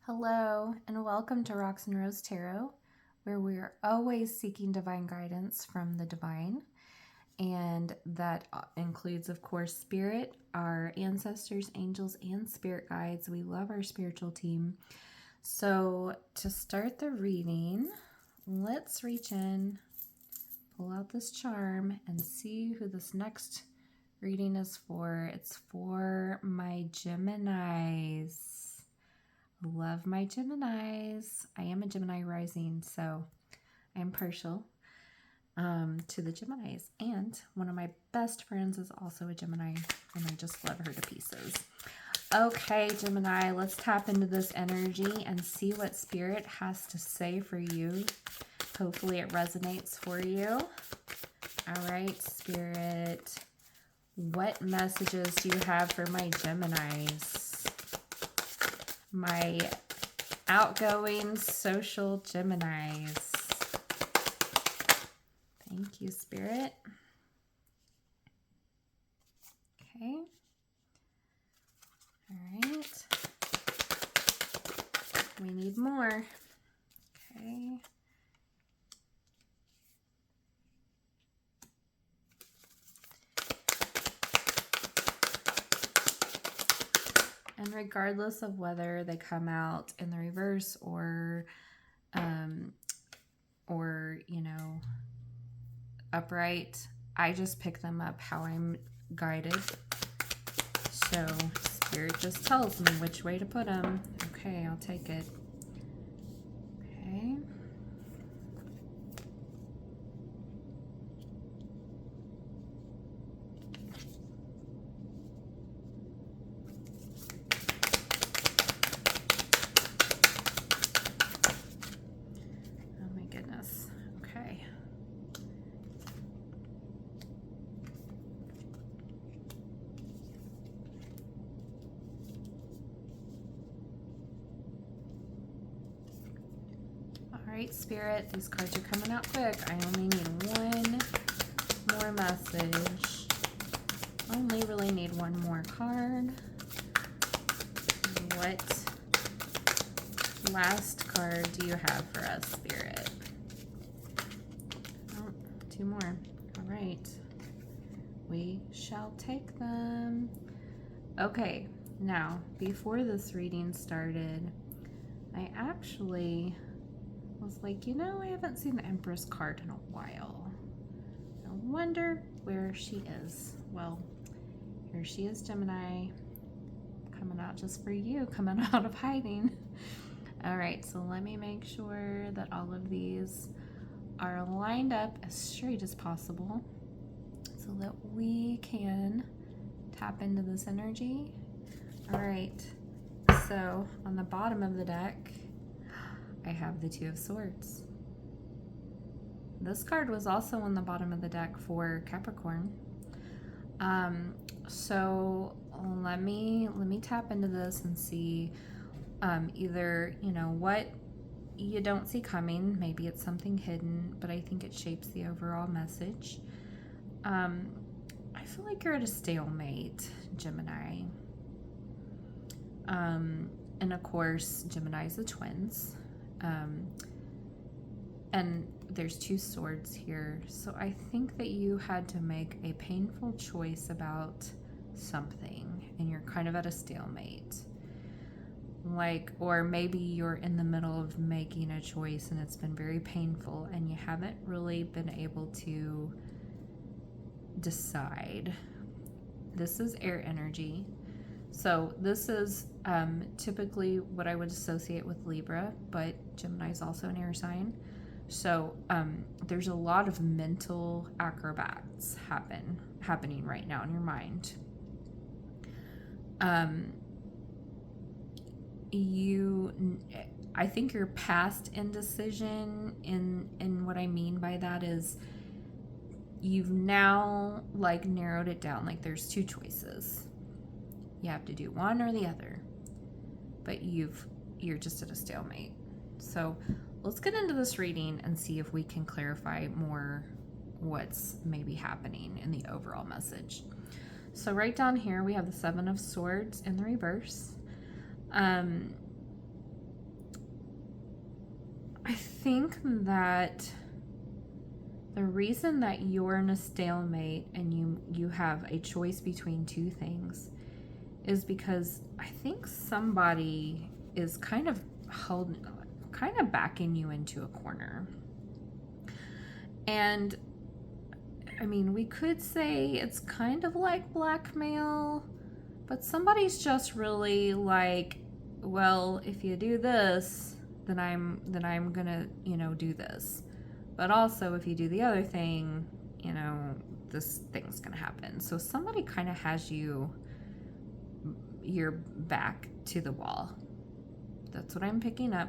Hello, and welcome to Rocks and Rose Tarot, where we are always seeking divine guidance from the divine. And that includes, of course, spirit, our ancestors, angels, and spirit guides. We love our spiritual team. So, to start the reading, let's reach in, pull out this charm, and see who this next reading is for. It's for my Geminis. Love my Geminis. I am a Gemini rising, so I am partial to the Geminis. And one of my best friends is also a Gemini, and I just love her to pieces. Okay, Gemini, let's tap into this energy and see what Spirit has to say for you. Hopefully it resonates for you. All right, Spirit, what messages do you have for my Geminis? My outgoing social Geminis. Thank you, Spirit. Okay. All right. We need more. Okay. And regardless of whether they come out in the reverse or upright, I just pick them up how I'm guided. So Spirit just tells me which way to put them. Okay, I'll take it. Okay. Alright, Spirit, these cards are coming out quick. I only need one more message. Only really need one more card. What last card do you have for us, Spirit? Oh, two more. Alright. We shall take them. Okay, now, before this reading started, I actually was like, I haven't seen the Empress card in a while. I wonder where she is. Well, here she is, Gemini, coming out just for you, coming out of hiding. All right, so let me make sure that all of these are lined up as straight as possible so that we can tap into this energy. All right, so on the bottom of the deck, I have the Two of Swords. This card was also on the bottom of the deck for Capricorn. So let me tap into this and see either, what you don't see coming. Maybe it's something hidden, but I think it shapes the overall message. I feel like you're at a stalemate, Gemini. And of course, Gemini's the twins. And there's two swords here. So I think that you had to make a painful choice about something and you're kind of at a stalemate. Or maybe you're in the middle of making a choice and it's been very painful and you haven't really been able to decide. This is air energy. So this is typically what I would associate with Libra, but Gemini is also an air sign. So there's a lot of mental acrobats happening right now in your mind. I think your past indecision, in what I mean by that is you've now narrowed it down. There's two choices. You have to do one or the other, but you're just at a stalemate. So let's get into this reading and see if we can clarify more what's maybe happening in the overall message. So right down here we have the Seven of Swords in the reverse. think that the reason that you're in a stalemate and you have a choice between two things is because I think somebody is kind of backing you into a corner. And I mean, we could say it's kind of like blackmail, but somebody's just really like, well, if you do this, then I'm gonna, do this. But also, if you do the other thing, this thing's gonna happen. So somebody kind of has your back to the wall. That's what I'm picking up.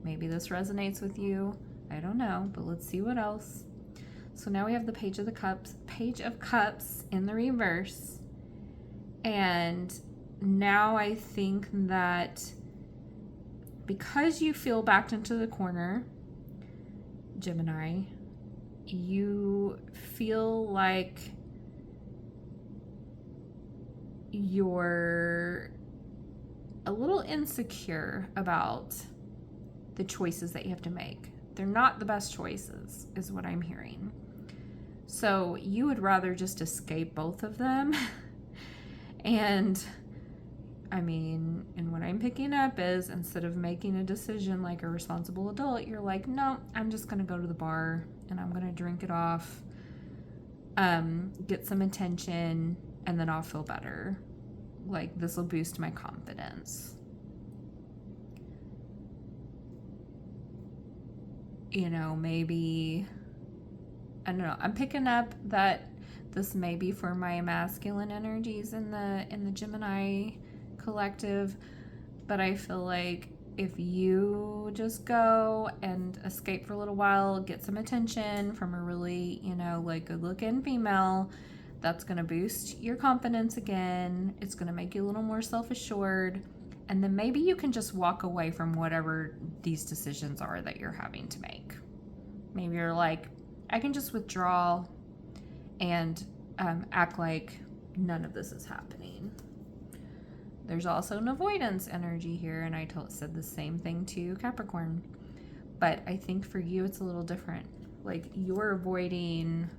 Maybe this resonates with you. I don't know, but let's see what else. So now we have the Page of Cups in the reverse. And now I think that because you feel backed into the corner, Gemini, you feel like you're a little insecure about the choices that you have to make. They're not the best choices, is what I'm hearing. So you would rather just escape both of them. And I mean, and what I'm picking up is instead of making a decision like a responsible adult, you're like, no, I'm just going to go to the bar and I'm going to drink it off, get some attention, and then I'll feel better. Like, this will boost my confidence. Maybe, I don't know. I'm picking up that this may be for my masculine energies in the Gemini collective, but I feel like if you just go and escape for a little while, get some attention from a really, like good looking female, that's going to boost your confidence again. It's going to make you a little more self-assured. And then maybe you can just walk away from whatever these decisions are that you're having to make. Maybe you're like, I can just withdraw and act like none of this is happening. There's also an avoidance energy here, and I said the same thing to Capricorn. But I think for you, it's a little different. Like, you're avoiding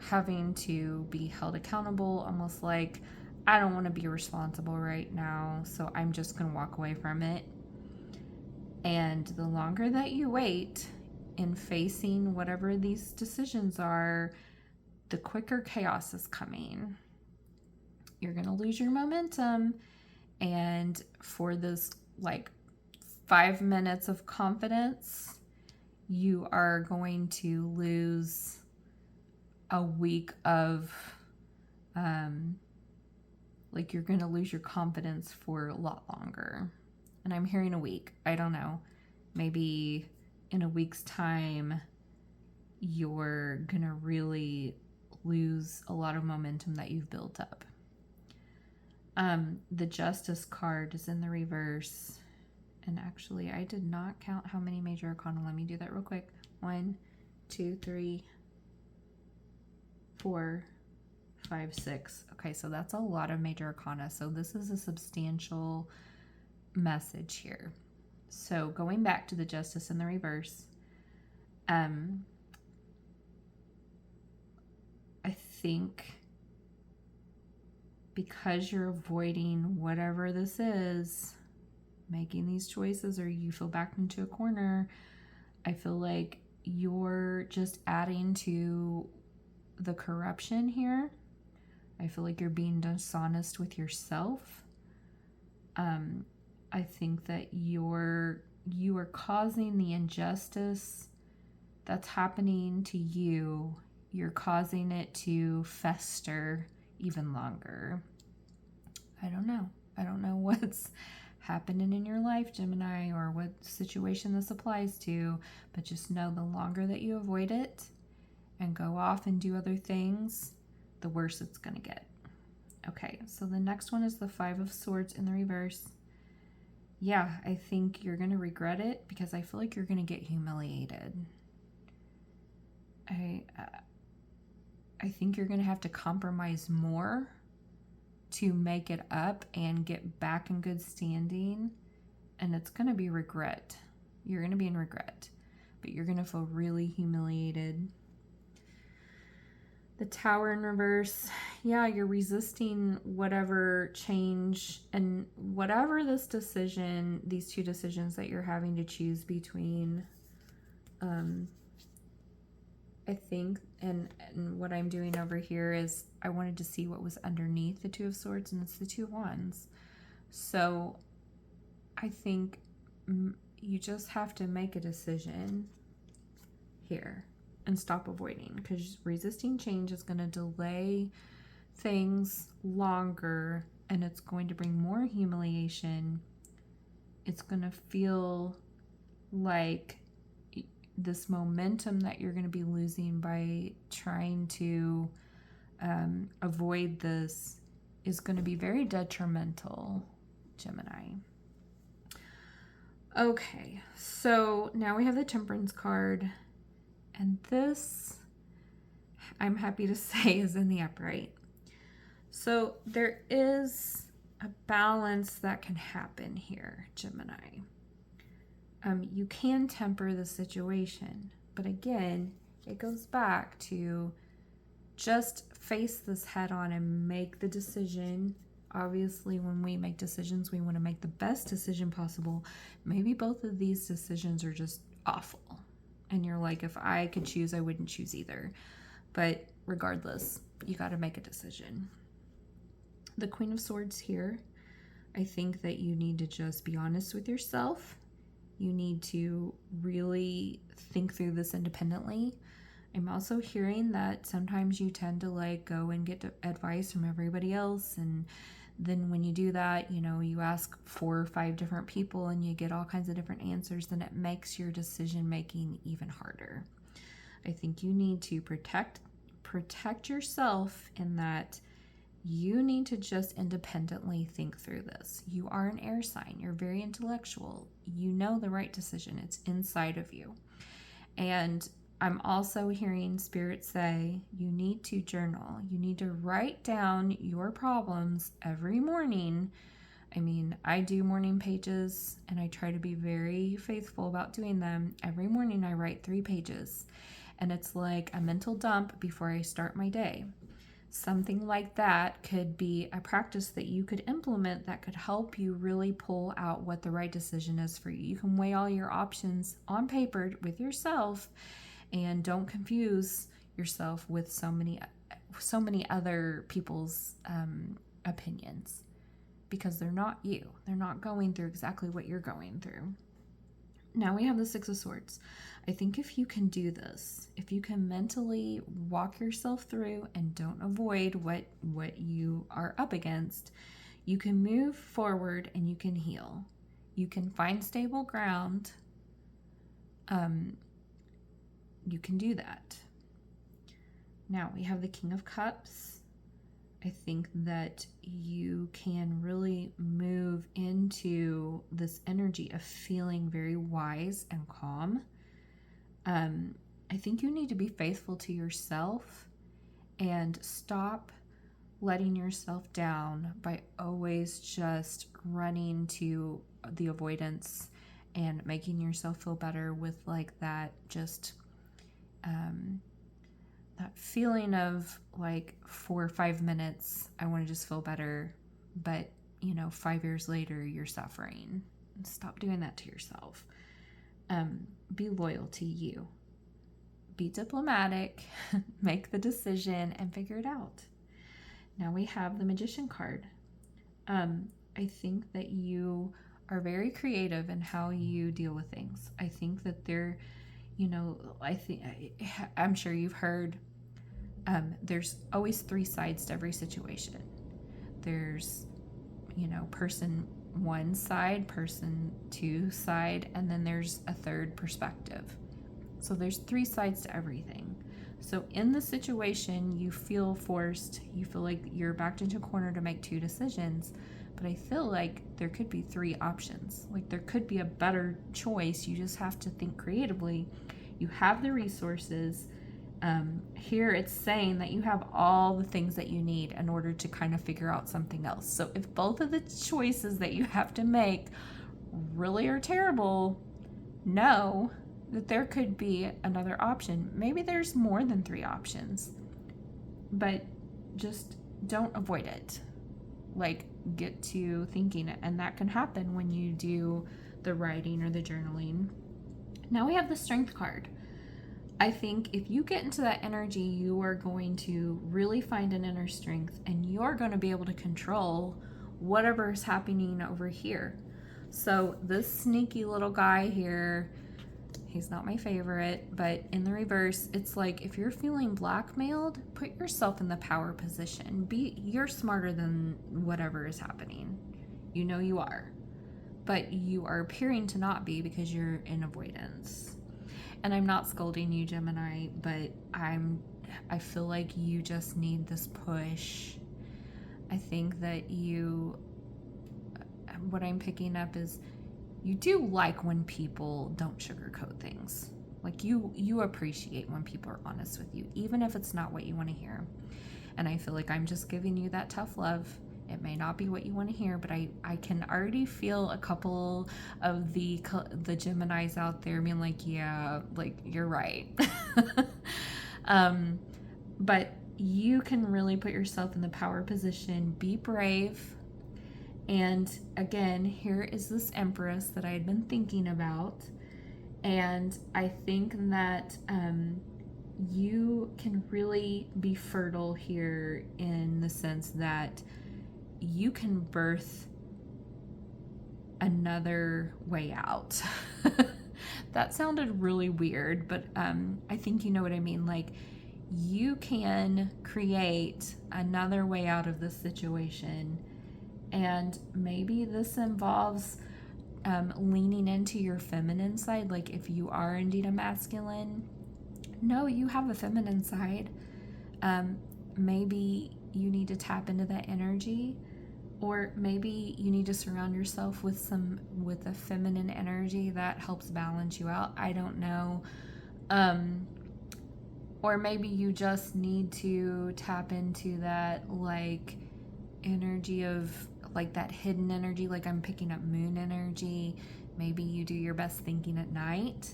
having to be held accountable, almost like, I don't want to be responsible right now, so I'm just going to walk away from it. And the longer that you wait in facing whatever these decisions are, the quicker chaos is coming. You're going to lose your momentum. And for this, 5 minutes of confidence, you are going to lose a week of, you're going to lose your confidence for a lot longer. And I'm hearing a week. I don't know. Maybe in a week's time, you're going to really lose a lot of momentum that you've built up. The Justice card is in the reverse. And actually, I did not count how many major arcana. Let me do that real quick. 1, 2, 3, 4, 5, 6. Okay, so that's a lot of major arcana. So this is a substantial message here. So going back to the Justice in the reverse, I think because you're avoiding whatever this is, making these choices, or you feel backed into a corner, I feel like you're just adding to the corruption here. I feel like you're being dishonest with yourself. I think that you are causing the injustice that's happening to you. You're causing it to fester even longer. I don't know. I don't know what's happening in your life, Gemini, or what situation this applies to, but just know the longer that you avoid it and go off and do other things, the worse it's going to get. Okay, so the next one is the 5 of Swords in the reverse. Yeah, I think you're going to regret it because I feel like you're going to get humiliated. I think you're going to have to compromise more to make it up and get back in good standing, and it's going to be regret. You're going to be in regret. but you're going to feel really humiliated. The Tower in reverse, yeah, you're resisting whatever change and whatever this decision, these two decisions that you're having to choose between. I think, and what I'm doing over here is I wanted to see what was underneath the Two of Swords, and it's the Two of Wands. So I think you just have to make a decision here and stop avoiding, because resisting change is going to delay things longer, and it's going to bring more humiliation. It's going to feel like this momentum that you're going to be losing by trying to avoid this is going to be very detrimental, Gemini. Okay, so now we have the Temperance card, and this, I'm happy to say, is in the upright. So there is a balance that can happen here, Gemini. You can temper the situation, but again, it goes back to just face this head on and make the decision. Obviously, when we make decisions, we want to make the best decision possible. Maybe both of these decisions are just awful, and you're like, if I could choose, I wouldn't choose either. But regardless, you got to make a decision. The Queen of Swords here, I think that you need to just be honest with yourself. You need to really think through this independently. I'm also hearing that sometimes you tend to go and get advice from everybody else, and then when you do that, you ask 4 or 5 different people and you get all kinds of different answers, then it makes your decision making even harder. I think you need to protect yourself in that you need to just independently think through this. You are an air sign. You're very intellectual. You know the right decision. It's inside of you. And I'm also hearing Spirit say you need to journal. You need to write down your problems every morning. I mean, I do morning pages, and I try to be very faithful about doing them. Every morning I write 3 pages, and it's like a mental dump before I start my day. Something like that could be a practice that you could implement that could help you really pull out what the right decision is for you. You can weigh all your options on paper with yourself, and don't confuse yourself with so many other people's opinions, because they're not you. They're not going through exactly what you're going through. Now we have the Six of Swords. I think if you can do this, if you can mentally walk yourself through and don't avoid what you are up against, you can move forward and you can heal. You can find stable ground. You can do that. Now we have the King of Cups. I think that you can really move into this energy of feeling very wise and calm. I think you need to be faithful to yourself and stop letting yourself down by always just running to the avoidance and making yourself feel better with that that feeling of 4 or 5 minutes, I want to just feel better, but 5 years later you're suffering. Stop doing that to yourself. Be loyal to you. Be diplomatic, make the decision, and figure it out. Now we have the Magician card. I think that you are very creative in how you deal with things. I think that they're, I'm sure you've heard, there's always 3 sides to every situation. There's, person 1 side, person 2 side, and then there's a 3rd perspective. So there's 3 sides to everything. So in the situation, you feel forced, you feel like you're backed into a corner to make 2 decisions, but I feel like there could be 3 options. There could be a better choice. You just have to think creatively. You have the resources. Here it's saying that you have all the things that you need in order to kind of figure out something else. So if both of the choices that you have to make really are terrible, know that there could be another option. Maybe there's more than 3 options, but just don't avoid it. Like, get to thinking it, and that can happen when you do the writing or the journaling. Now we have the Strength card. I think if you get into that energy, you are going to really find an inner strength, and you're going to be able to control whatever is happening over here. So this sneaky little guy here, he's not my favorite, but in the reverse, it's like if you're feeling blackmailed, put yourself in the power position. You're smarter than whatever is happening. You know you are, but you are appearing to not be because you're in avoidance. And I'm not scolding you, Gemini, but I feel like you just need this push. I think that what I'm picking up is you do like when people don't sugarcoat things. Like you appreciate when people are honest with you, even if it's not what you want to hear. And I feel like I'm just giving you that tough love. It may not be what you want to hear, but I can already feel a couple of the Geminis out there being like, yeah, like you're right. But you can really put yourself in the power position, be brave. And again, here is this Empress that I had been thinking about. And I think that you can really be fertile here in the sense that you can birth another way out. That sounded really weird, but I think you know what I mean. Like, you can create another way out of this situation. And maybe this involves leaning into your feminine side. Like, if you are indeed a masculine, no, you have a feminine side. Maybe you need to tap into that energy, or maybe you need to surround yourself with a feminine energy that helps balance you out. I don't know. Or maybe you just need to tap into that like energy of like that hidden energy. Like, I'm picking up moon energy. Maybe you do your best thinking at night.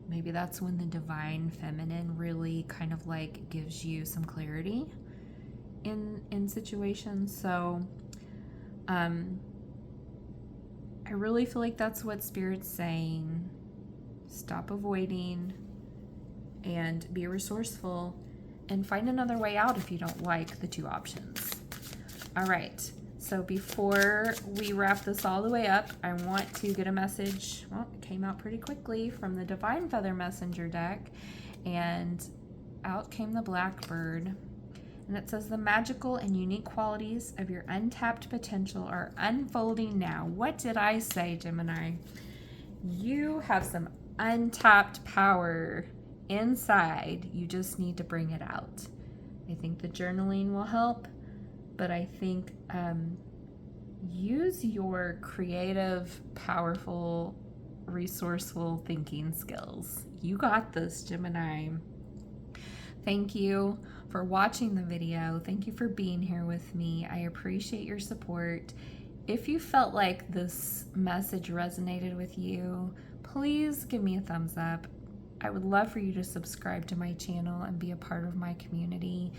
Maybe that's when the divine feminine really kind of like gives you some clarity in situations. So I really feel like that's what Spirit's saying. Stop avoiding and be resourceful and find another way out if you don't like the 2 options. All right, so before we wrap this all the way up, I want to get a message. Well, it came out pretty quickly from the Divine Feather Messenger deck, and out came the Blackbird. And it says, the magical and unique qualities of your untapped potential are unfolding now. What did I say, Gemini? You have some untapped power inside. You just need to bring it out. I think the journaling will help, but I think use your creative, powerful, resourceful thinking skills. You got this, Gemini. Thank you for watching the video. Thank you for being here with me. I appreciate your support. If you felt like this message resonated with you, please give me a thumbs up. I would love for you to subscribe to my channel and be a part of my community.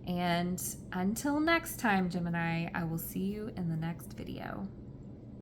And until next time, Gemini, I will see you in the next video.